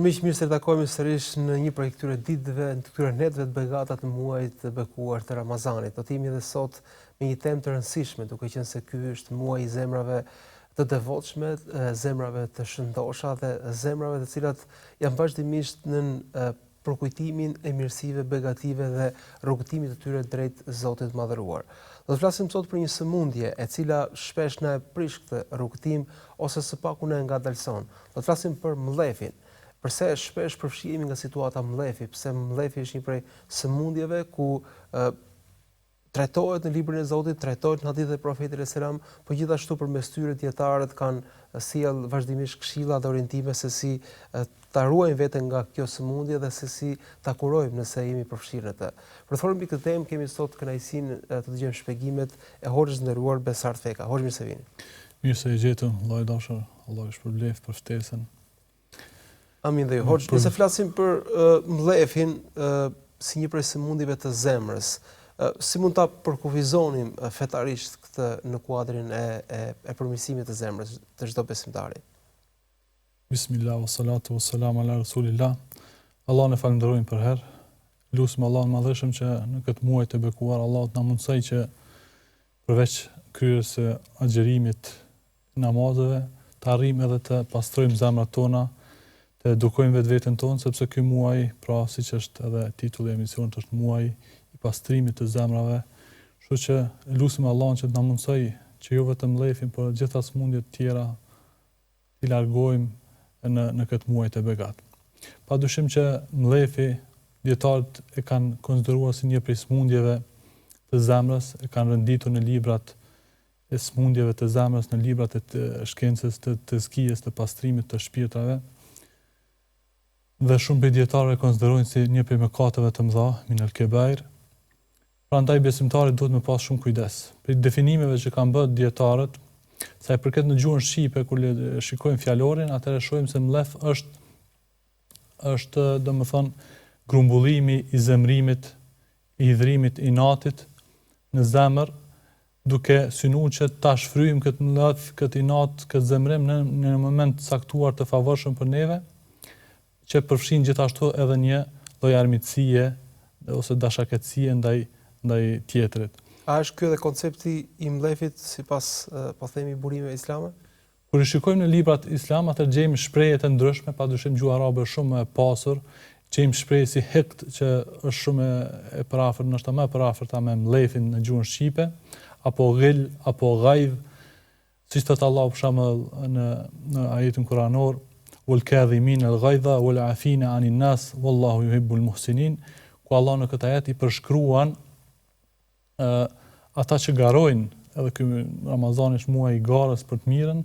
Miq, mirë se takojmë sërish në një prej këtyre ditëve, në këtyre netëve të begata të muajit të bekuar të Ramazanit. Do të jemi edhe sot me një temë të rëndësishme, duke qenë se ky është muaji i zemrave të devotshme, zemrave të shëndosha dhe zemrave të cilat janë vazhdimisht në përkujtimin e mirësive begative dhe rrugëtimit të tyre drejt Zotit të Madhëruar. Do të flasim sot për një sëmundje e cila shpesh na e prish këtë rrugëtim ose së paku na ngadalson. Do të flasim për mllefin. Përse shpesh përfshihemi nga situata mlefi, pse mlefi është një prej sëmundjeve ku trajtohet në librin e Zotit, trajtohet në hadithet e Profetit sallallahu alajhi wasallam, por gjithashtu përmes tyre dietarët kanë sjell vazhdimisht këshilla dhe orientime se si ta ruajmë veten nga kjo sëmundje dhe se si ta kurojmë nëse jemi përfshirë në të. Për të folur mbi këtë temë kemi sot kënaqësinë të dëgjojmë shpjegimet e Hoxhës nderuar Besart Feka. Hoxh, mirë se vini. Mirë se e gjetëm, Allahu i dashur, Allahu ju shpërbleft për ftesën. Amin dhe ju. Hoxh, nëse flasim për mllefin si një prej sëmundjeve të zemrës, si mund ta përkufizonim fetarisht këtë në kuadrin e përmirësimit të zemrës të çdo besimtari? Bismillah, wassalatu wassalamu ala rasulillah. Allahun e falenderojmë për herë. Lutem Allahun madhëshëm që në këtë muaj të bekuar Allahu na mundsoj që përveç kryerjes së agjerimit, namazeve, të arrijmë edhe të pastrojmë zemrat tona, të edukojmë vetveten tonë, sepse ky muaj, pra siç është edhe titulli i emisionit, është muaji i pastrimit të zemrave. Kështu që lutim Allahun që të na mundsoj që jo vetëm mllefin, por gjitha sëmundjet tjera t'i largojmë në këtë muaj të begat. Padyshim që mlefi, dietarët e kanë konsideruar si një prej sëmundjeve të zemrës, e kanë renditur në librat e sëmundjeve të zemrës, në librat e shkencës të tezkijës, të pastrimit të shpirtrave. Dhe shumë prej dietarëve konsiderojnë si një prej mëkateve të mëdha, minel kebair. Prandaj besimtari duhet me pas shumë kujdes. Për definimeve që kanë bërë dietarët, sa i përket në gjuhën shqipe, kur shikojmë fjalorin, atëherë shohim se mlef është domethënë grumbullimi i zemrimit, i hidhrimit i natit në zemër, duke synuar që ta shfryjmë këtë mlef, këtë inat, këtë zemrim në moment caktuar të favorshëm për neve, që përfshin gjithashtu edhe një lloj armiqësie ose dashakëtësie ndaj tjetrit. A është ky edhe koncepti i mllefit sipas po themi burimeve islame? Kur i shikojmë në librat islam, atë gjejmë shprehje të ndryshme, padyshim gjuha arabe është shumë e pasur, gjejmë shprehje si hiqt që është shumë e parafort, ndoshta më e paraforta me mllefin në gjuhën shqipe, apo ghil, apo ghaidh, siç thot Allahu për shembull në ajetin kuranor, والكاظمين الغيظ والعافين عن الناس والله يحب المحسنين, ku Allah në këtë ajet i përshkruan ata që garojnë, edhe ky Ramazani është muaji i garës për të mirën,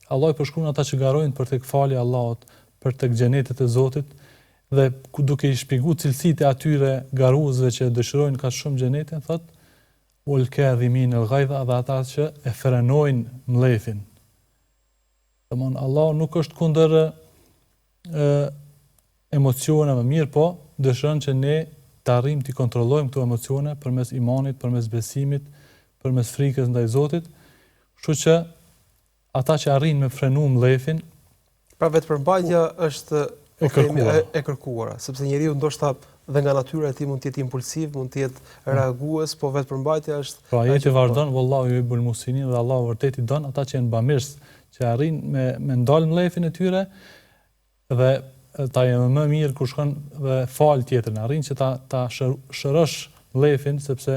Allah i përshkruan ata që garojnë për tek falja e Allahut, për tek xhenetet e Zotit, dhe duke i shpjeguar cilësitë e atyre garuesve që dëshirojnë kaq shumë xhenetin, thot والكاظمين الغيظ, dhe ata që e frenojnë mllefin. Domthon Allah nuk është kundër emocioneve, mirë po dëshiron që ne të arrijmë të kontrollojmë këto emocione përmes imanit, përmes besimit, përmes frikës ndaj Zotit. Kështu që ata që arrin me frenu mllefin, pra vetëpërmbajtja është e kërkuara, sepse njeriu ndoshta dhe nga natyra e tij mund të jetë impulsiv, mund të jetë reagues, po vetëpërmbajtja është. Pra ajeti vazhdon, wallahu yuhibbul muhsinin, dhe Allahu vërtet i don ata që janë bamirës, që arrin me ndal mllefin e tyre dhe ta jenë më mirë kur shkon dhe fal tjetrin, arrin që ta shërosh mllefin, sepse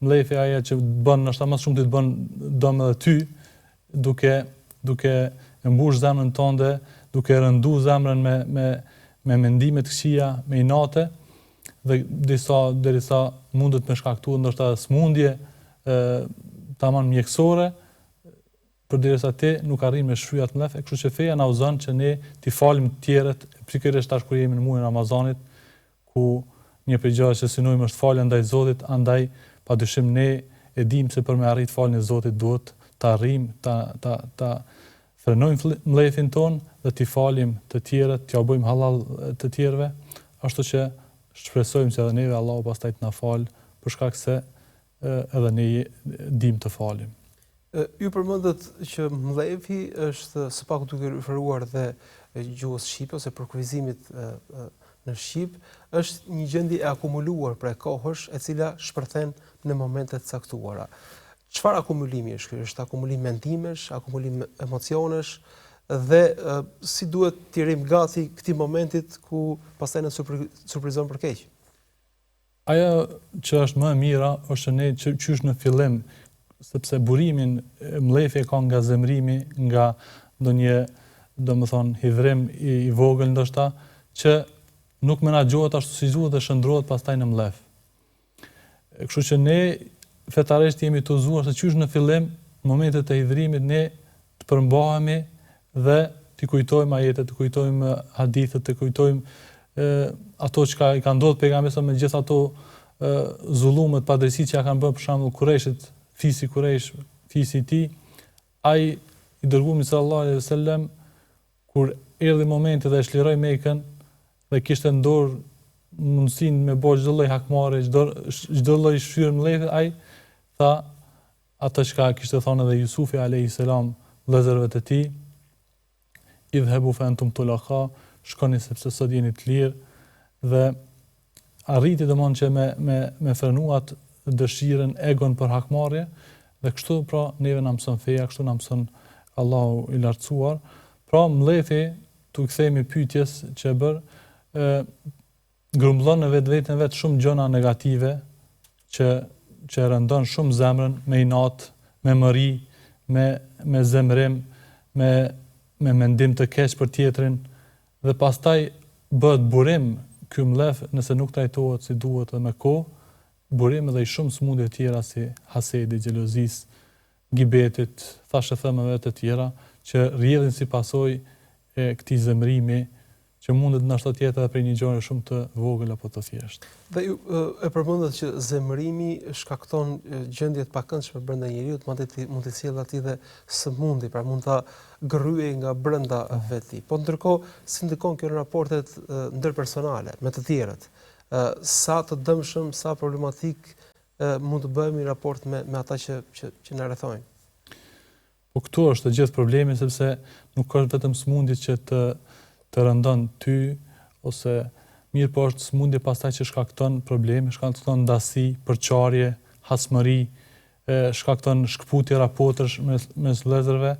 mlefi ajo që bën ndoshta më shumë ti të bën dëm edhe ty, duke e mbush zemrën tënde, duke rëndu zemrën me mendime të këqija, me inate, dhe derisa mundet me shkaktuar ndoshta smundje tamam mjekësore, përderisa ti nuk arrin me shfryat mlef, kështu që feja na udhëzon që ne t'i falim të tjerët, pikërisht tash kur jemi në muajin Ramazanit, ku një prej gjërave që synojmë është falja ndaj Zotit, andaj padyshim ne e dimë se për me arrit faljen e Zotit duhet ta rrim, ta frenojmë mlefin ton dhe t'i falim të tjerët, t'ja bëjmë halal të tjerëve, ashtu që shpresojmë që edhe neve Allahu pastaj të na falë, për shkak se edhe ne dim të falim. Ju përmendët që mlefi është së paku duke referuar dhe gjuhës shqipe ose përkufizimit në shqip, është një gjendje e akumuluar prej kohësh e cila shpërthen në momente të caktuara. Çfarë akumulimi është ky? Është akumulim mendimesh, akumulim emocionesh dhe si duhet t'i rrim gati këtij momentit ku pastaj na surprizon për keq? Ajo që është më e mira është ne qysh në fillim, sepse burimin mlefi ka nga zemrimi, nga ndonjë, domethënë, hidhrim i vogël ndoshta, që nuk menaxhohet ashtu si duhet dhe shndrohet pastaj në mlef. Kështu që ne fetarisht jemi të uzuar se qysh në fillim, në momentet e hidhrimit, ne të përmbahemi dhe të kujtojmë ajetet, të kujtojmë hadithet, të kujtojmë ato që i ka ndodhur pejgamberit me gjithë ato zullumet, padrejësitë që ja kanë bërë për shembull Kurejshit, fisi Kurejsh, fisi i tij, ai i dërguari sallallahu alaihi wasallam kur erdhi momenti dhe e shliroi Mekën dhe kishte në dorë mundësinë me bëj çdo lloj hakmarrje, çdo lloj shfyrë mlefi, ai tha atë që kishte thënë edhe Jusufi alayhis salam vëllezërve të tij, idhhabu fa antum tulaqa, shkoni sepse sot jeni të lirë, dhe arriti domthonjë që me frenuat dëshirën, egon për hakmarrje, dhe kështu pra neve na mëson feja, kështu na mëson Allahu i lartësuar. Pra mlefi, tu kthehemi pyetjes që e bër, grumbullon në vetveten vet shumë gjëra negative që rëndon shumë zemrën, me inat, me mëri, me zemrim, me mendim të keq për tjetrin, dhe pastaj bëhet burim ky mlef nëse nuk trajtohet si duhet dhe me kohë, burim edhe i shumë sëmundje të tjera si hasedi, xhelozis, gibetit, thashë themeve të tjera që rrjedhin si pasojë e këtij zemrimi që mundet ndoshta të jetë edhe prej një gjëre shumë të vogël apo të thjeshtë. Dhe ju e përmendet që zemrimi shkakton gjendje të pakëndshme brenda njeriu, madje mund të sjellë aty dhe sëmundje, pra mund ta gërryej nga brenda vetë. Po ndërkohë si ndikon kjo në raportet ndërpersonale me të tjerët? Sa të dëmshëm, sa problematik mund të bëhemi në raport me ata që na rrethojnë? Po këtu është gjithë problemi, sepse nuk është vetëm sëmundje që të rëndon ty, ose mirë po është sëmundje pastaj që shkakton probleme, shkakton ndasi, përçarje, hasmëri, shkakton shkputje raportesh mes vëllezërve,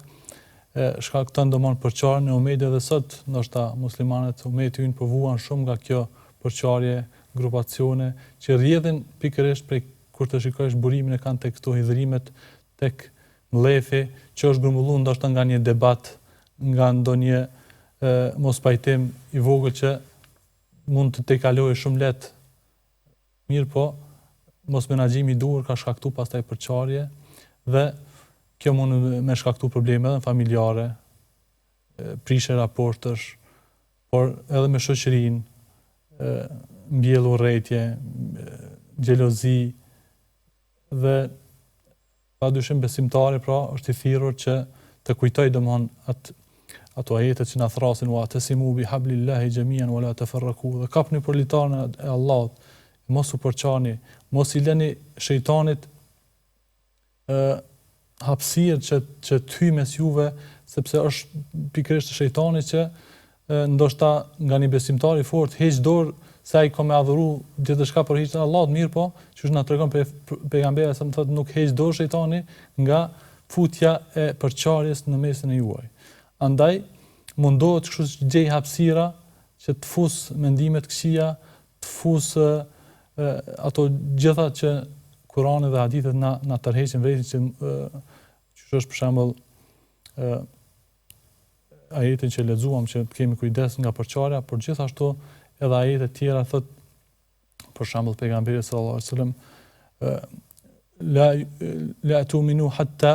shkakton domon përçarje në ummeti edhe sot, ndoshta muslimanët ummeti ynë po vuan shumë nga kjo përçarje, grupacione që rrjedhin pikërisht prej kur të shikosh burimin e kanë tek këto hidhrimet, tek mlefi, që është grumbulluar ndoshta nga një debat, nga ndonjë mos pajtim i vogël që mund të kalojë shumë lehtë. Mirë po, mos menaxhimi i duhur ka shkaktuar pastaj përçarje dhe kjo mund me shkaktuar probleme edhe familjare, prishje raportesh, por edhe me shoqërinë, mbjellë urrëtie, xhelozi, dhe padyshim besimtari pra është i thirrur që të kujtoj domthon ato ajetet që na thrasin wa tasimu bi hablillahi jamian wala tafarraqu, dhe kapni për litarën e Allahut, mos u përçani, mos i lëni shejtanit hapësirë që të hyjë mes juve, sepse është pikërisht shejtani që ndoshta nga një besimtar i fortë heq dorë se ai ka me adhuru gjithçka për hir të Allahut, mirë po, që na tregon pejgamberi sa më thotë nuk heq dorë shejtani nga futja e përçarjes në mesin e juaj. Andaj mundohet kështu që gjej hapësira që të fus mendimet këqija, të fus ato gjitha që Kurani dhe hadithet na tërheqin vretin, që është për shembull ajetin që lexuam që të kemi kujdes nga përçarja, por gjithashtu edhe ajete tjera thot, për shembull pejgamberi sallallahu alajhi wasallam la tu'minu hatta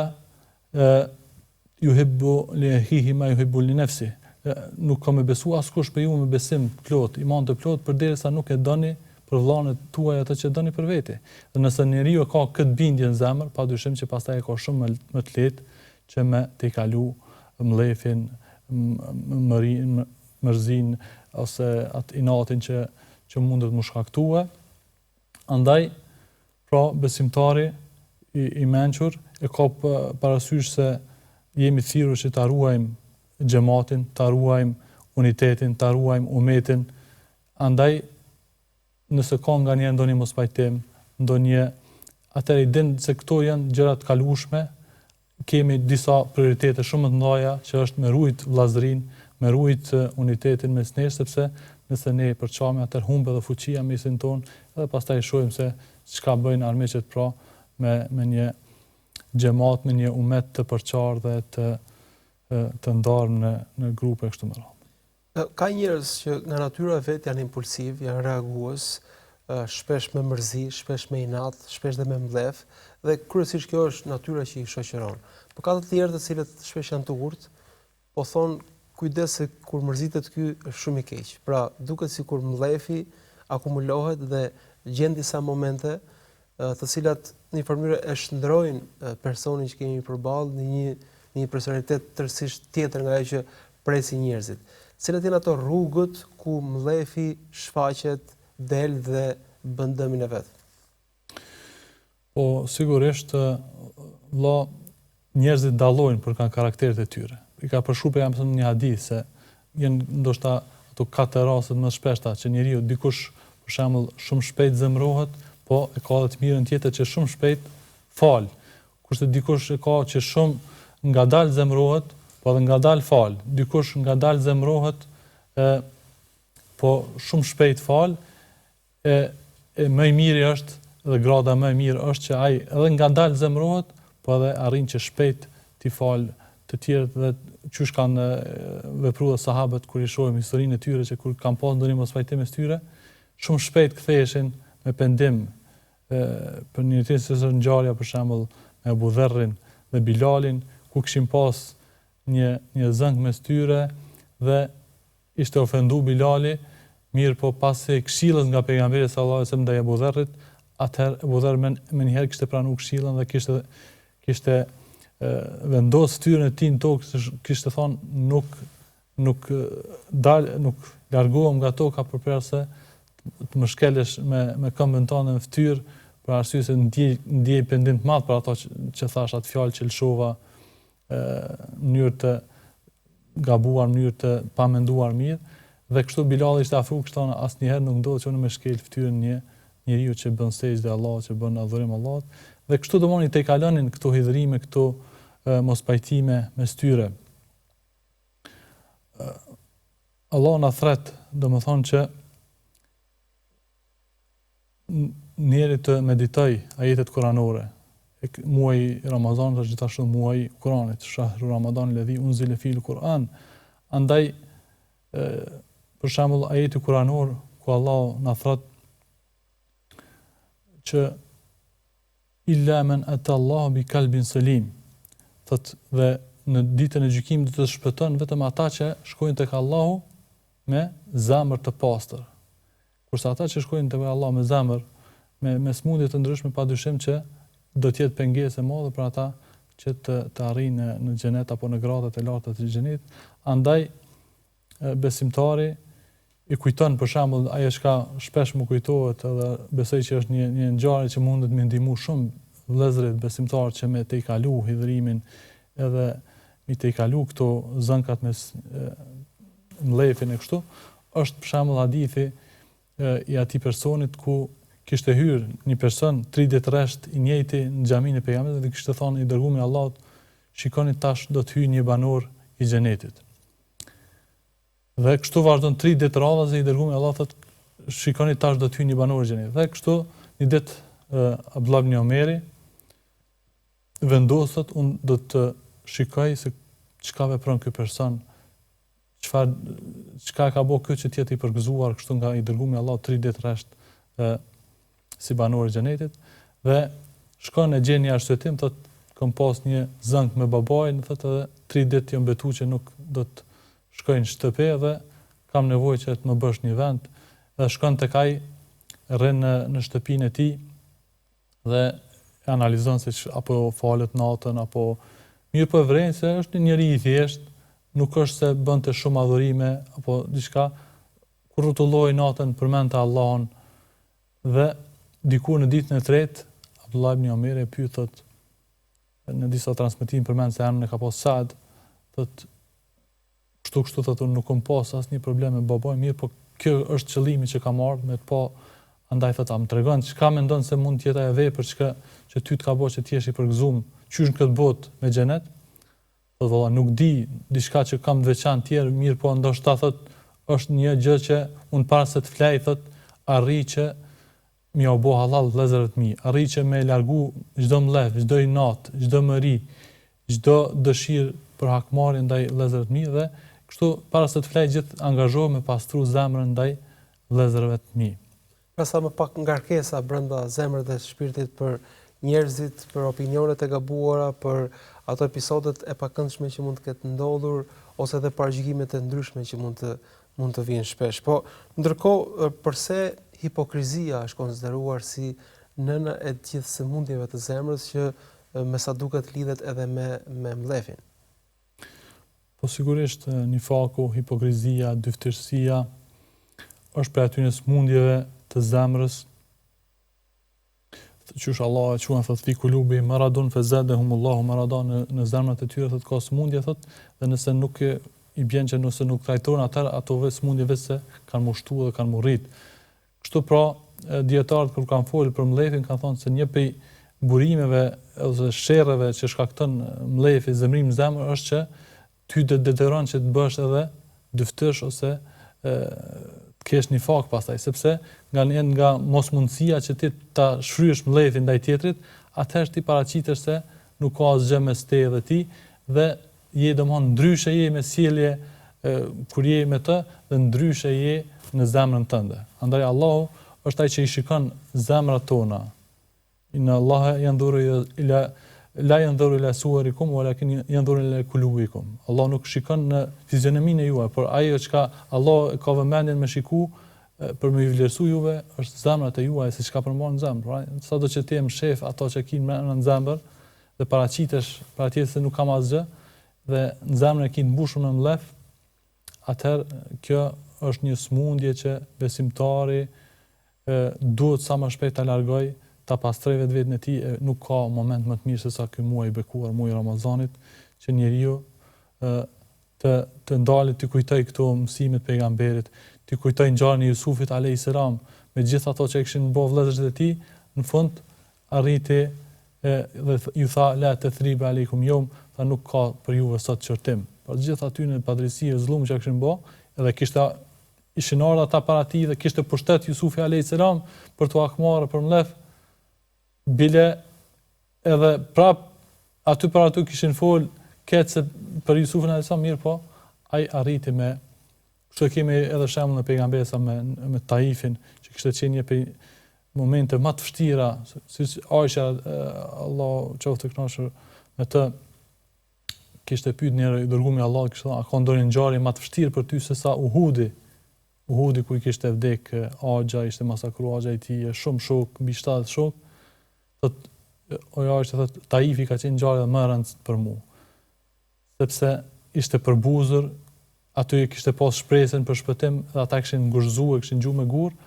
yuhibbu li akhihi ma yuhibbu li nafsihi. Nuk ka me besu askush për ju me besim plot, iman të plot, përderisa nuk e doni për vllanet tuaj atë që doni për vete. Dhe nëse njeriu ka këtë bindje në zemër, padyshim që pastaj e ka shumë më të lehtë që me të kalu mlefin, mërzin, ose atë inatin që mundet më shkaktue. Andaj, pra besimtari i menqur e ka parasysh se jemi thirrur që ta ruajmë xhamatin, ta ruajmë unitetin, ta ruajmë umetin. Andaj, nëse ka nga një ndonjë mospajtim, atëherë i din se këto janë gjërat kalueshme, kemi disa prioritete shumë të mëdha që është me rujt vllazërinë, me rujt unitetin mes nesh, sepse nëse ne përçami atëherë humbe dhe fuqia mesin ton, edhe pastaj shohim se çka bëjnë armiqet pra me një xhamat, me një umet të përçarë dhe të ndarë në grupe kështu me radhë. Ka njerëz që nga natyra vet janë impulsiv, janë reagues, shpesh me mërzi, shpesh me inat, shpesh dhe me mbledh, dhe kryesisht kjo është natyra që i shoqëron. Por ka të tjerë të cilët shpesh janë të urtë, po thon kujdes se kur mërzitet ky është shumë i keq. Pra, duket sikur mbledhi akumulohet dhe gjen disa momente të cilat në një mënyrë e shndrojnë personin që kemi përballë në një personalitet tërësisht tjetër nga ajo që presin njerëzit. Cilat janë ato rrugët ku mbledhi shfaqet, del dhe bën dëmin e vet? Po sigurisht njerëzit dallojnë për kanë karakteret e tyre. I ka përshkruar jam një hadith se janë ndoshta ato katër raste më shpeshta që njeriu dikush për shembull shumë shpejt zemërohet, po e ka edhe të mirën tjetër që shumë shpejt fal. Kurse dikush e ka që shumë ngadalë zemërohet, po edhe ngadalë fal. Dikush ngadalë zemërohet, po shumë shpejt fal. Më i miri është dhe grada më e mirë është që ai edhe ngadalë zemërohet, po edhe arrin që shpejt t'i fal të tjerët dhe qysh kanë vepruar sahabët kur i shohim historinë e tyre që kur kanë pasur ndonjë mospajtim mes tyre, shumë shpejt ktheheshin me pendim për një tjetër ngjarje për shembull me Abu Dherrin dhe Bilalin, ku kishin pas një zënk mes tyre dhe ishte ofendu Bilali, mirë po pasi këshillës nga pejgamberi sallallahu alajhi wasallam ndaj Abu Dherrit, atëherë Abu Dherr më njëherë kishte pranuar këshillën dhe kishte vendos fytyrën e tij në tokë, kishte thonë nuk largohem nga toka përse të më shkelesh me këmbën tënde në fytyrë, për arsye se ndjej pendim të madh për ato që thash, atë fjalë që lëshova në mënyrë të gabuar, në mënyrë të pa menduar mirë, dhe kështu Bilali ishte afruar, kështu asnjëherë nuk ndodhte që unë më shkel fytyrën një njeriu që bën sejdë Allahut, që bën adhurim Allahut, dhe kështu domoni te kalonin këto hidhrime, këto mospajtime mes tyre. Allah na thret, domethënë që njeri të meditoj ajetet kuranore. Muaji Ramazan është gjithashtu muaji Kuranit, shahru Ramadan alladhi unzila fihi al-Quran. Andaj për shembull ajeti kuranor ku Allah na thret që illa men ata Allah bi kalbin salim. Dhe në ditën e gjykimit do të shpëton vetëm ata që shkojnë tek Allahu me zemër të pastër. Kurse ata që shkojnë tek Allahu me zemër me smundje të ndryshme, padyshim që do të jetë pengesë e madhe për ata që të arrijnë në xhenet apo në gradat e larta të xhenetit. Andaj besimtari i kujton për shembull ajo që shpesh më kujtohet, edhe besoj që është një ngjarje që mundet më ndihmu shumë vëllezërit besimtarë që me të i kalu hidhrimin edhe me të i kalu këto zënkat mes mlefin e kështu, është për shembull hadithi i atij personit ku kishte hyrë një person 3 ditë rresht i njëjti në xhaminë e pejgamberit dhe kishte thonë i dërguari i Allahut, shikoni tash do të hyjë një banor i xhenetit. Dhe kështu vazhdon 3 ditë radhës dhe i dërguari i Allahut thotë, shikoni tash do të hyjë një banor i xhenetit. Dhe kështu një ditë Abdullah ibn Omeri vendosët, unë do të shikoj se çka vepron ky person, çka ka bëu ky që të jetë i përgëzuar kështu nga i dërguari i Allahut 3 ditë rresht si banor i xhenetit, dhe shkon e gjen një arsyetim, thotë kam pas një zënk me babain, thotë edhe 3 ditë jam betu që nuk do të shkoj në shtëpi dhe kam nevojë që të më bësh një vend, dhe shkon tek ai, rrin në shtëpinë e tij dhe analizon se apo falet natën apo Mirë po vren se është një njeri i thjesht, nuk është se bënte shumë adhurime apo diçka, kur rrotulloi natën përmendte Allahun dhe diku në ditën e tretë Abdullah ibn Omer e pyet thotë në disa transmetime përmend se emrin e ka pas Saad, thotë kështu thotë unë nuk kam pas asnjë problem me babaj, mirë, po kjo është qëllimi që kam ardhur me të pa, andaj thotë më tregon çka mendon se mund të jetë ajo vepër që ty të ka bërë që të jesh i përgëzuar qysh në këtë botë me xhenet. Thotë valla nuk di diçka që kam të veçantë tjerë, mirë, po ndoshta thotë është një gjë që unë para se të flej thotë arri që mi u bë halal vëllezërët mi, arri që me largu çdo mlef, çdo inat, çdo mëri, çdo dëshirë për hakmarrje ndaj vëllezërët mi dhe kështu para se të flej gjithë angazhohem me pastru zemrën ndaj vëllezërëve të mi. Pra sa më pak ngarkesa brenda zemrës dhe shpirtit për njerëzit, për opinionet e gabuara, për ato episodet e pakëndshme që mund të ketë ndodhur ose edhe paraqyqimet e ndryshme që mund të vinë shpesh. Po ndërkohë përse hipokrizia është konsideruar si nëna e gjithë sëmundjeve të zemrës që me sa duket lidhet edhe me mlefin? Po sigurisht nifaku, hipokrizia, dyftësia është për aty në sëmundjeve të zemrës. Qysh Allah e quan thot fi kulubi maradun fazadahumullahu maradun në zemrat e tyre thot ka sëmundje thot dhe nëse nuk i bjen që nëse nuk trajtohen ato sëmundje vetë se kanë mushtuar dhe kanë murrit. Kështu pra dietarët kur kanë folur për mlefin kanë thënë se një prej burimeve ose sherreve që shkakton mlefi zemrim në zemër është që ty të detyron që të bësh edhe dyftësh ose të kesh një fak pastaj, sepse nga mosmundësia që ti ta shfryesh mlefin ndaj tjetrit, atëherë ti paraqitesh se nuk ka asgjë mes teje dhe ti dhe je domthon ndryshe je me sjellje kur je me të dhe ndryshe je në zemrën tënde. Andaj Allahu është ai që i shikon zemrat tona. Inna Allaha yanzuru ila la yanzuru ila suwarikum walakin yanzuru ila qulubikum. Allah nuk shikon në fizionominë juaj, por ajo çka Allah ka vëmendjen me shiku për me vlerësu juve është zemrat e juaj se çka përmban në zemër. Pra, sado që ti je shef ato që kanë në zemër dhe paraqitesh para tjetër se nuk kam asgjë dhe në zemrën e ke mbushur me mlef, atëherë kjo është një sëmundje që besimtari duhet sa më shpejt ta largoj, ta pastroj vetveten e tij, nuk ka moment më të mirë se sa ky muaj i bekuar, muaji i Ramazanit, që njeriu të ndalet të kujtoj këto mësimet pejgamberit, të kujtoj ngjarjen e Jusufit alayhis salam, me gjithë ato që kishin bërë vëllezërit e tij, në fund arriti dhe ju tha la tathriba aleikum yawm, tha nuk ka për juve sot çortim. Por gjithë aty në padrejësi e zullum që kishin bërë, edhe ishin ardhur ata para tij dhe kishte pushtet Jusufi alayhis salam për t'u hakmarrë për mlef, bile edhe prap aty para aty kishin fol këtë se për Jusufin alayhis salam, mirë po ai arriti me kështu kemi edhe shembull në pejgamberin sa me Taifin, që kishte qenë një prej momente më të vështira, siç Aisha Allah qoftë e kënaqur me të, kishte pyet njëri i dërguar i Allahut, kishte thënë, a ka ndonjë ngjarje më të vështirë për ty se sa Uhudi ku i kishte vdek Axha, ishte masakruar Axha i tij, shumë shok, mbi 70 shok. Aisha thotë, Taifi ka qenë ngjarja më e rëndësishme për mua. Sepse ishte përbuzur, aty kishte pas shpresën për shpëtim dhe ata kishin ngushzuar, kishin gjuar me gur.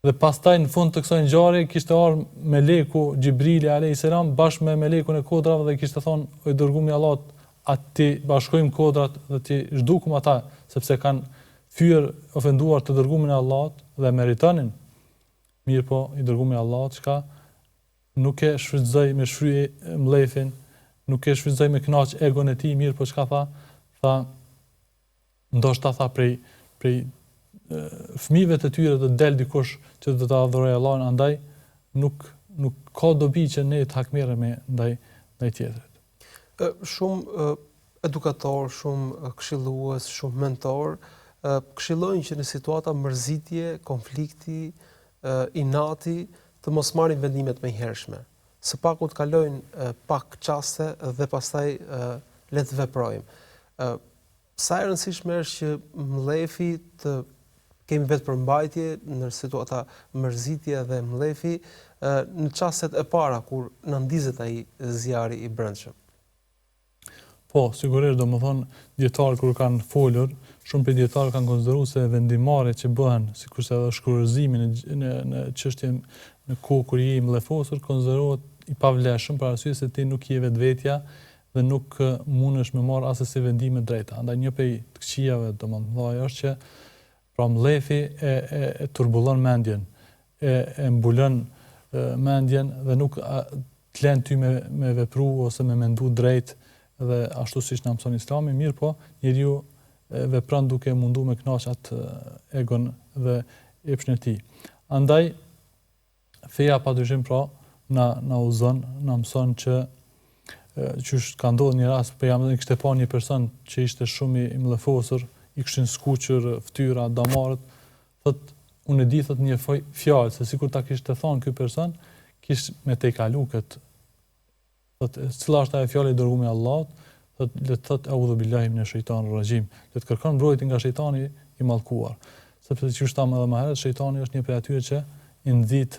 Dhe pastaj në fund të kësaj ngjarje kishte ardhur meleku Xhibrili alayhis salam bashkë me melekun e kodrave dhe kishte thonë, o i dërguari i Allahut, a ti bashkojmë kodrat dhe ti zhdukum ata sepse kanë fyer ofenduar të dërguarin e Allahut dhe meritonin. Mirë po, i dërguari i Allahut çka nuk e shfrytëzoi me shfrye mlefin, nuk e shfrytëzoi me kënaq egon e tij, mirë po çka tha? Tha ndoshta tha prej fëmijëve të tyre të del dikush që do ta adhurojë Allahun, andaj nuk ka dobi që ne të hakmerremi ndaj tjetrit. Shumë edukator, shumë këshillues, shumë mentor këshillojnë që në situata mërzitje, konflikti, inati të mos marrin vendimet më hershme. Së paku të kalojnë pak çaste dhe pastaj le të veprojmë. Sa e rëndësishme është që mlefi të kemi vetë përmbajtje në situata mërzitje dhe mlefi në çastet e para kur na ndizet ai zjarri i brendshëm. Po, sigurisht, domethënë dietarë kur kanë folur, shumë prej dietarë kanë konsideruar se vendimarrjet që bëhen, sikurse edhe shkruazimi në çështjen në kohë kur je i mllefosur, konsiderohet i pavlefshëm për arsye se ti nuk je vetvetja dhe nuk mundesh me marr asnjë vendime drejta. Andaj një prej të këqijave domethënë është që pra mlefi e turbullon mendjen, e mbulon mendjen dhe nuk të lën ty me vepru ose me mendu drejt dhe ashtu siç na mëson Islami, mirë po, njeriu vepron duke mundu me kënaq atë egon dhe epshin e tij. Andaj feja padyshim pra na uzon, na mëson që qysh ka ndodhur një rast, pejgamberi kishte pa një person që ishte shumë i mllefosur, i kishin skuqur fytyra, damarët, thotë unë e di thotë një fjalë se sikur ta kishte thonë ky person, kish me te kalu këtë. Thotë cila është ajo fjalë e dërguar me Allahut, thotë le të thotë a'udhu billahi minash shaitanir rajim, le të kërkon mbrojtje nga shejtani i mallkuar. Sepse siç thamë edhe më herët, shejtani është një prej atyre që i nxit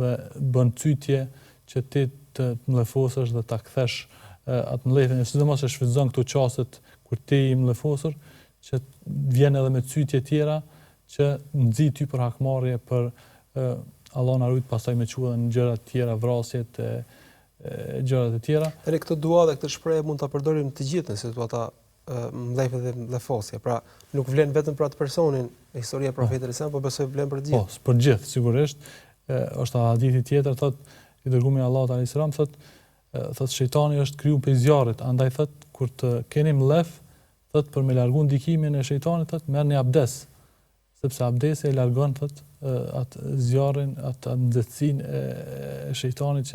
dhe bën cytje që ti të mllefosësh dhe ta kthesh atë mllefin, sidomos e shfrytëzon këto çastet kur ti i mllefosur, që vjen edhe me cytje tjera që nxit ty për hakmarrje, për Allah na rujt pastaj me quhen gjëra të tjera, vrasjet gjërat e tjera. Edhe këtë dua dhe këtë shprehje mund ta përdorim të gjithë në situata mllefje dhe mllefosje. Pra nuk vlen vetëm për atë personin, historia e profetit e por besoj vlen për të gjithë. Po, për gjithë sigurisht. Është hadithi tjetër thotë i dërguari Allahut alayhis salam thotë shejtani është kriju prej zjarrit, andaj thotë kur të keni mllef, thotë për me largu ndikimin e shejtanit, thotë merrni abdes, sepse abdesi e largon thotë atë zjarrin, atë nxehtësinë e shejtanit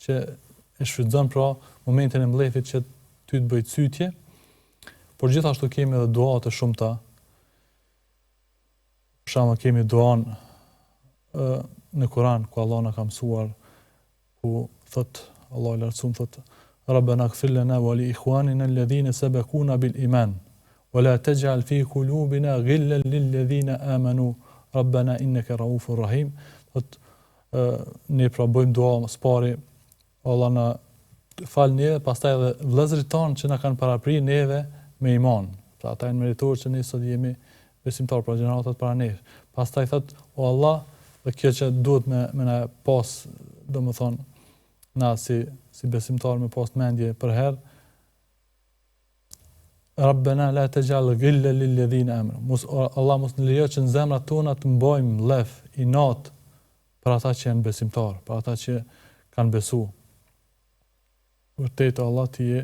që e shfrytëzon pra momentin e mllefit që ty të bëj cytje. Por gjithashtu kemi edhe dua të shumta. Për shembull kemi duan në Kur'an ku Allah na ka mësuar, ku thot Allah i lartësuar thot Rabbana ighfir lana wa li ikhwanina alladhina sabaquna bil iman wa la taj'al fi qulubina ghillan lil ladhina amanu Rabbana innaka raufur rahim. Thot ne pra bëjmë dua së pari Allah na fal neve, pastaj edhe vëllezërit tanë që na kanë paraprirë neve me iman. Pra ata janë meritorë që ne sot jemi besimtar për gjeneratat para neve. Pastaj thot o Allah, dhe kjo që duhet me na pas, domethënë na si besimtar me pas mendje për herë, Rabbana la taj'al ghillan lil ladhina amanu. Allah mos në lejo që në zemrat tona të mbajmë mllef, inat për ata që janë besimtar, për ata që kanë besu. Vërtet Allah ti je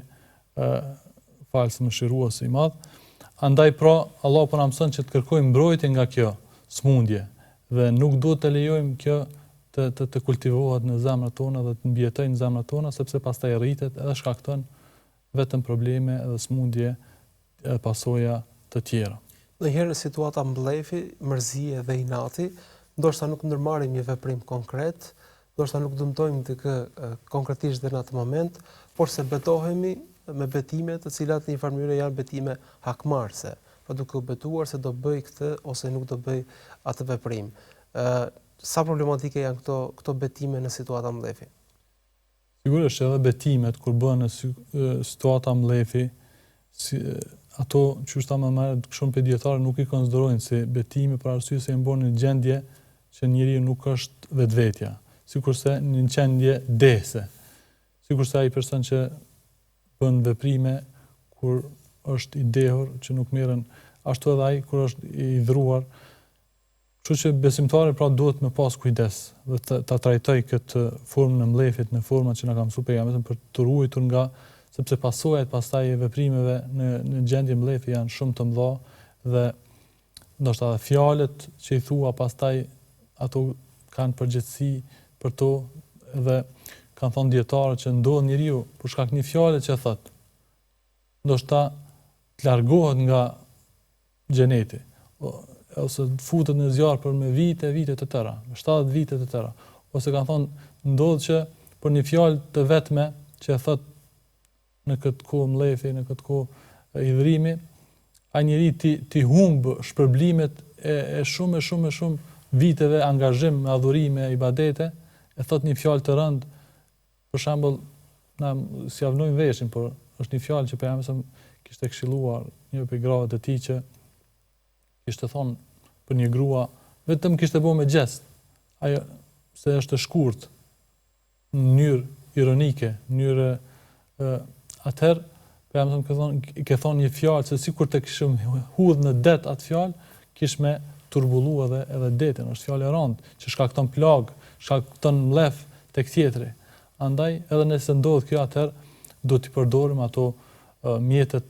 falës mëshirues i madh. Andaj pra Allah po na mëson që të kërkojmë mbrojtje nga kjo smundje dhe nuk duhet të lejojmë kjo të kultivohet në zemrat tona dhe të mbijetojë në zemrat tona, sepse pastaj rritet edhe shkakton vetëm probleme edhe smundje e pasoja të tjera. Ndonjëherë në situata mblefi, mërzie dhe inati, ndoshta nuk ndërmarrim një veprim konkret, ndoshta nuk dëmtojmë të konkretisht dhe në atë moment, por se betohemi me betime të cilat në një farë mënyrë janë betime hakmarrëse, pra duke u betuar se do bëj këtë ose nuk do bëj atë veprim. Sa problematike janë këto betime në situata mblefi? Sigurisht edhe betimet kur bëhen në situata mblefi, ato që është ta më marrë shumë për dietarë nuk i konsiderojnë si betime për arsye se janë bërë në gjendje që njeriu nuk është vetvetja, sikurse në një gjendje dehse, sikurse ai person që bën veprime kur është i dehur, që nuk merren, ashtu edhe ai kur është i dhruar. Kështu që besimtari pra duhet me pas kujdes dhe ta trajtoj këtë formën e mllefit në formën që na ka mësuar pejgamberi për të ruajtur nga, sepse pasojat pastaj e veprimeve në gjendje mlefi janë shumë të mëdha dhe ndoshta edhe fjalët që i thua pastaj ato kanë përgjegjësi për to dhe kanë thonë dietarët që ndodh njeriu për shkak një fjale që thot, ndoshta të largohet nga xheneti ose futet në zjarr për me vite të tëra, 70 vite të tëra, ose kanë thonë ndodh që për një fjalë të vetme që thot në këtë kohë mlefi, në këtë kohë hidhrimi, ai njeri ti humb shpërblimet e shumë viteve angazhim me adhurime, ibadete, e thot një fjalë të rëndë, për shembull, na si javnojmë veshin, por është një fjalë që pejgamberi kishte këshilluar një prej gravet e tij që kishte thonë për një grua, vetëm kishte bëu me gjest. Ajo se është e shkurt në mënyrë ironike, në mënyrë atëherë pejgamberi ka thonë një fjalë se sikur të kishim hudh në det atë fjalë, kish me turbullu edhe detin, është fjalë e rëndë që shkakton plag, shkakton mlef tek tjetri. Andaj edhe nëse ndodh kjo atëherë do t'i përdorim ato mjetet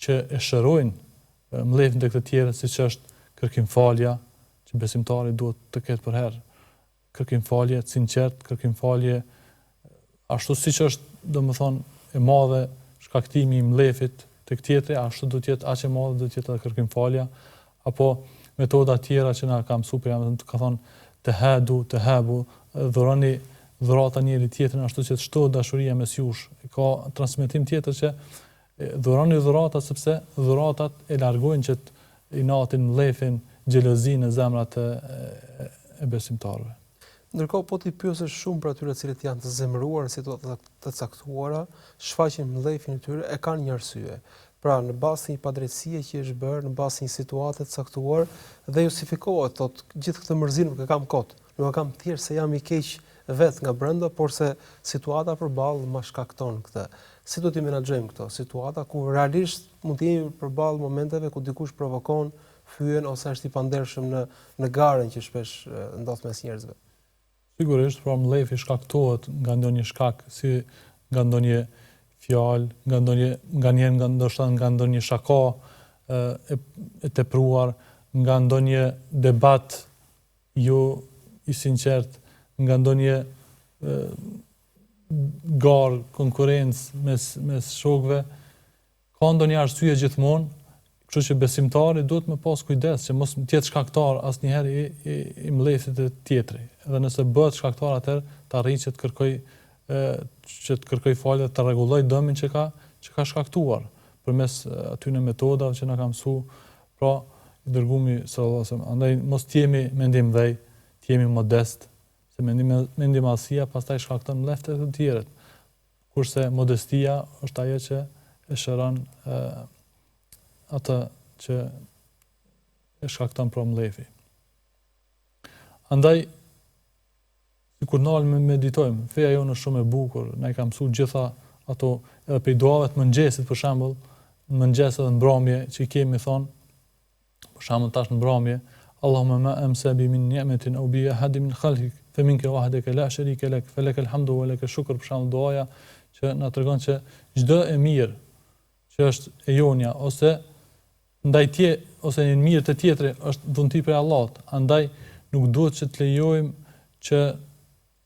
që e shërojnë mlefin tek të tjerët, siç është kërkimfalja, që besimtari duhet të ketë për herë. Kërkimfalje të sinqert, kërkimfalje ashtu siç është domethënë e madhe shkaktimi i mlefit tek tjetri, ashtu do të jetë aq e madhe do të jetë edhe kërkimfalja, apo metoda tjera që na ka mësuar pejgamberi, ka thonë të habu, dhuroni dhurata njëri tjetrin ashtu që të shtohet dashuria mes jush. Ka transmetim tjetër që dhuroni dhuratat sepse dhuratat e largojnë që inatin, mlefin, xhelozinë në zemrat e besimtarëve. Ndërkohë po ti pyesësh shumë për atyre të cilët janë të zemëruar në situata të caktuara, shfaqin mlefin e tyre, e kanë një arsye. Pra në bazë të një padrejtësie që është bërë, në bazë të një situate të caktuar dhe justifikohet, thotë gjithë këtë mërzi nuk e kam kot, nuk e kam thjesht se jam i keq vetë nga brenda, por se situata përballë ma shkakton këtë. Si do t'i menaxhojmë këto situata ku realisht mund të jemi përballë momenteve ku dikush provokon, fyen ose është i pandershëm në garën që shpesh ndodh mes njerëzve. Sigurisht, pra mlefi shkaktohet nga ndonjë shkak, si nga ndonjë fjalë, nga ndonjë shaka e tepruar, nga ndonjë debat jo i sinqert, nga ndonjë garë, konkurrencë mes shokëve, ka ndonjë arsye gjithmonë, kështu që besimtari duhet me pas kujdes që mos të jetë shkaktar asnjëherë i mlefit të tjetri. Edhe nëse bëhet shkaktar atëherë të arrijë që të kërkoj falje, të rregulloj dëmin që ka shkaktuar përmes atyre metodave që na ka mësuar pra i dërguari sallallahu alajhi wasallam. Andaj mos të jemi mendim dhej, të jemi modest, se mendimasia pastaj shkakton mlefte të tjerët. Kurse modestia është ajo që e shëron atë që e shkakton pra mlefi. Andaj kur nalëm meditojmë, feja jonë është shumë e bukur, na i ka mësuar gjitha ato edhe për duave të mëngjesit për shembull, në mëngjes edhe në mbrëmje që i kemi thonë, për shembull tash në mbrëmje, Allahumma ma amsabi min ni'matin aw bi ahadin min khalqik, fa minka wahdaka la sharika lak, falakal hamdu wa lakal shukr, për shembull duaja që na tregon që çdo e mirë që është e jonja ose ndaj tje ose në mirë të tjetri është dhunti prej Allahut. Andaj nuk duhet që të lejojmë që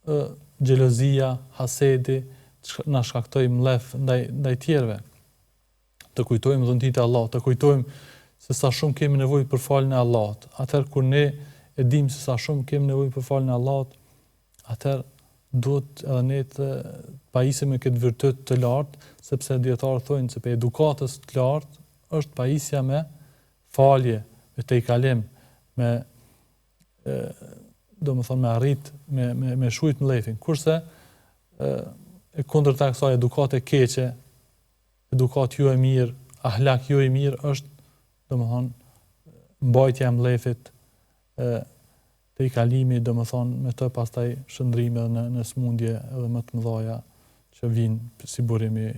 xhelozia, hasedi na shkaktoj mlef ndaj tjerëve. Të kujtojmë dhuntitë e Allahut, të kujtojmë se sa shumë kemi nevojë për faljen e Allahut. Atëherë kur ne e dimë se sa shumë kemi nevojë për faljen e Allahut, atëherë duhet edhe ne të pajisemi me këtë virtyt të lartë, sepse dietarët thonë se për edukatës të lartë është pajisja me falje, me tejkalim, me domethënë me arrit, me shujt mlefin. Kurse e kundërta kësaj edukate keqe, edukat jo e mirë, ahlak jo i mirë është domethënë mbajtja e mlefit, tejkalimi, domethënë me të pastaj shndrime në smundje edhe më të mëdha që vijnë si burimi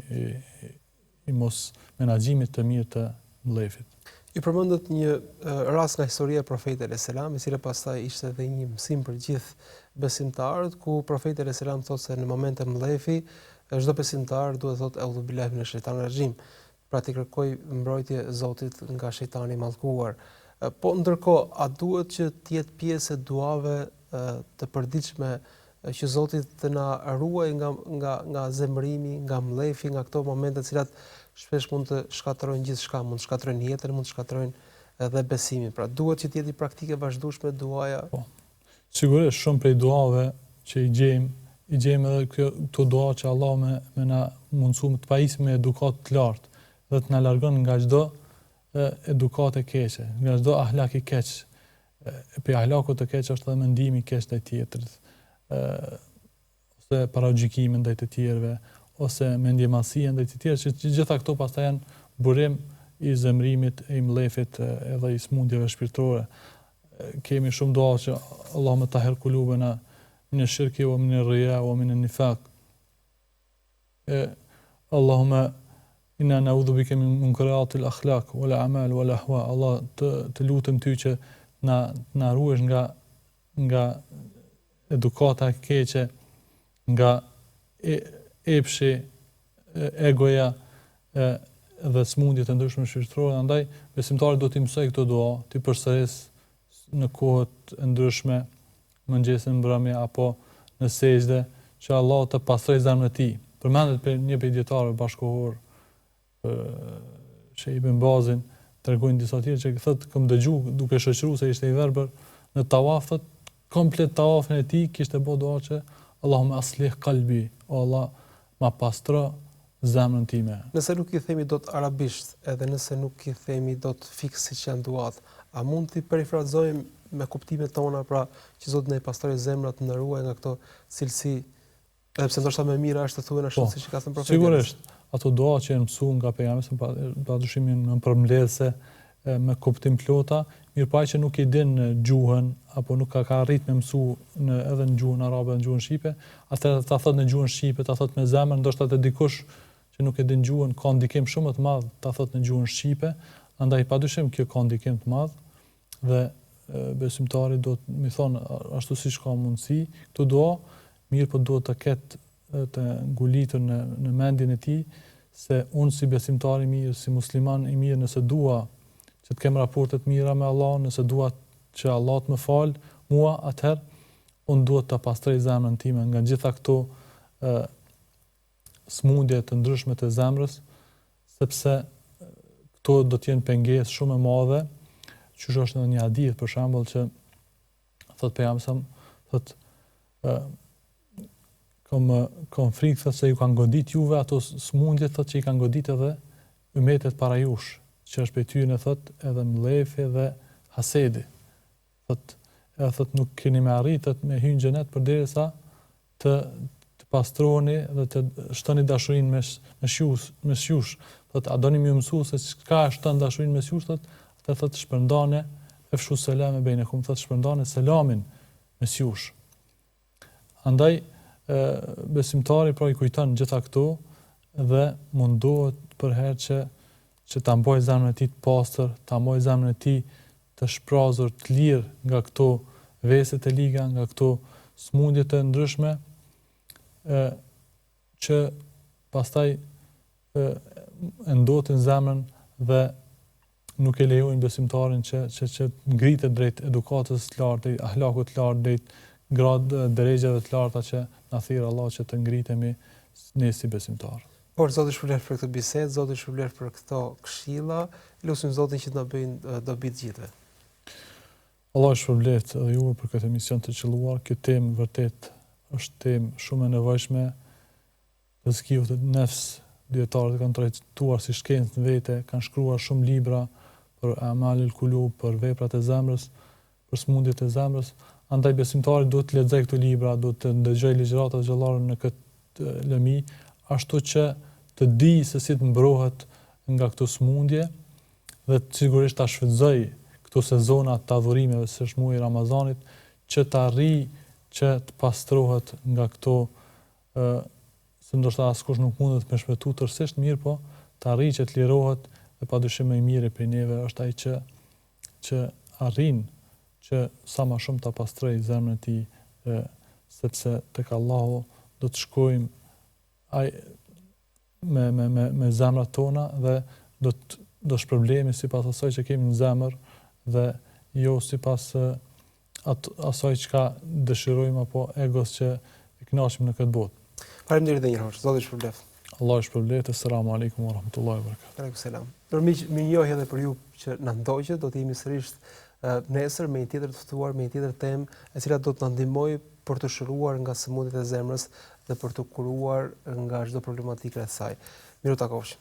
i mos menaxhimit të mirë të mlefit. Ju përmendët një rast nga historia e Profetit alayhis salam, i cili pastaj ishte edhe një mësim për gjithë besimtarët, ku Profeti alayhis salam thotë se në momente mlefi çdo besimtar duhet thotë eudhu billahi minash shaitanir rajim, pra të kërkoj mbrojtje Zotit nga shejtani i mallkuar. Po ndërkohë, a duhet që të jetë pjesë e duave të përditshme që Zoti të na ruaj nga zemërimi, nga mlefi, nga këto momente të cilat shpesh mund të shkatërrojnë gjithçka, mund të shkatërrojnë jetën, mund të shkatërrojnë edhe besimin. Pra duhet që të jetë praktike vazhdueshme duaja. Po. Sigurisht shumë prej duave që i gjejmë edhe këto dua që Allah me na mundësum të pajisë me edukat të lartë dhe të na largon nga çdo edukat e keqe, nga çdo ahlak i keq. Për ahlakut të keq është edhe mendimi i keq ndaj tjetrit, ose paragjykimi ndaj të tjerëve, ose mendjemasia ndaj të tjerë, që gjitha këto pastaj janë burim i zemrimit, i mlefit edhe i smundjeve shpirtërore. Kemi shumë dua që Allahumma tahhir qulubana min ash-shirki wa min ar-riya wa min an-nifaq. Allahumma inna na'udhu bika min munkarati al-akhlaq wal a'mal wal ahwa. Allah të lutem ty që na ruash nga edukata e keqe, nga epshi, egoja dhe smundjet e ndryshme shpirtërore. Andaj besimtari do t'i mësoj këtë dua, t'i përsëris në kohët e ndryshme, mëngjesin, mbrëmje apo në sejdë, që Allah të pastroj zemrën e tij. Përmendet për një prej dietarëve bashkëkohor, që Ibn Bazin tregojnë disa tjerë që thotë kam dëgjuar duke shoqëruar se ishte i verbër në tawaf, thotë komplet tawafin e tij kishte bërë dua që Allahumma aslih qalbi, o Allah ma pastro zemrën time. Nëse nuk i themi dot arabisht, edhe nëse nuk i themi dot fiks siç janë duat, a mund t'i perifrazojmë me kuptimet tona, pra që Zoti na i pastrojë zemrat, na ruaj nga këto cilësi, edhe pse ndoshta më mirë është të thuhen ashtu siç i ka thënë profeti. Sigurisht, ato dua që janë mësuar nga pejgamberi, padyshim në përmbledhse me kuptim plota, mirëpo ai që nuk i din gjuhën apo nuk ka arrit me mësu edhe në gjuhën arabe, në gjuhën shqipe, atëherë ta thot në gjuhën shqipe, ta thot me zemër, ndoshta te dikush që nuk e din gjuhën ka ndikim shumë të madh ta thot në gjuhën shqipe, andaj padyshim kjo ka ndikim të madh dhe besimtari do të më thonë ashtu siç ka mundësi, këto dua, mirëpo duhet të ketë të ngulitur në mendjen e tij se unë si besimtar i mirë, si musliman i mirë, nëse dua që të kem raporte të mira me Allah, nëse dua që Allah të më fal mua, atëherë unë duhet ta pastroj zemrën time nga gjitha këto smundje të ndryshme të zemrës, sepse këto do të jenë pengesë shumë e madhe, që është në një hadith për shembull që thot pejgamberi, thot kom frikë thot se ju kanë godit juve ato smundje thot që i kanë godit edhe ummetet para jush, që është për tyre thot edhe mlefi dhe hasedi. Thot nuk keni me arritet me hyrë në xhenet përderisa të pastroheni dhe të shtoni dashurinë mes jush. Thot a doni më mësu se çka shton dashurinë mes jush, thot shpërndane efshu selam e bejnekum, thot shpërndane selamin mes jush. Andaj besimtari pra i kujton gjitha këto dhe mundohet për herë që ta mbajë zemrën e tij të pastër, ta mbajë zemrën e tij të shprazur, të lirë nga këto vese të liga, nga këto smundje të ndryshme, që pastaj e ndotin zemrën dhe nuk e lejojnë besimtarin që ngritet drejt edukatës të lartë, drejt ahlakut të lartë, drejt drejgjeve të larta që na thirr Allah që të ngritemi ne si besimtar. Por Zoti shpëlbef për këtë bisedë, Zoti shpëlbef për këto këshilla, lutim Zotin që të na bëjnë dobi të gjithëve. Allah shpëlbef edhe juve për këtë emision të qelluar. Kjo temë vërtet është temë shumë e nevojshme. Tazkiu të nefs, dietarët kanë trajtuar si shkencë vete, kanë shkruar shumë libra për amalul kulub, për veprat e zemrës, për smundjet e zemrës. Andaj besimtari duhet të lexojë këto libra, duhet të ndëgjojë ligjëratat xhallare në këtë lëmi, ashtu që të di se si të mbrohet nga këto smundje dhe sigurisht ta shfrytëzoj këto sezona të adhurimeve, se është muaji i Ramazanit, që të arrijë që të pastrohet nga këto se ndoshta askush nuk mundet me shpëtu tërësisht, mirë po të arrijë që të lirohet dhe padyshim më i miri për neve është ai që arrin që sa më shumë ta pastroj zemrën e tij, sepse tek Allahu do të shkojmë me zemrat tona dhe do shpërblemi sipas asaj që kemi në zemër dhe jo sipas asaj çka dëshirojmë apo egos që e kënaqim në këtë botë. Faleminderit edhe një herë. Zoti shpëlbef. Allah shpërblet. Asalamu alaykum wa rahmatullahi wa barakatuh. Aleikum selam. Mirënjohje edhe për ju që na ndoqët, do të jemi sërish nesër me një tjetër të ftuar, me një tjetër temë, e cila do të na ndihmojë për të shëruar nga sëmundjet e zemrës dhe për të kuruar nga çdo problematikë e saj. Miru takofsh.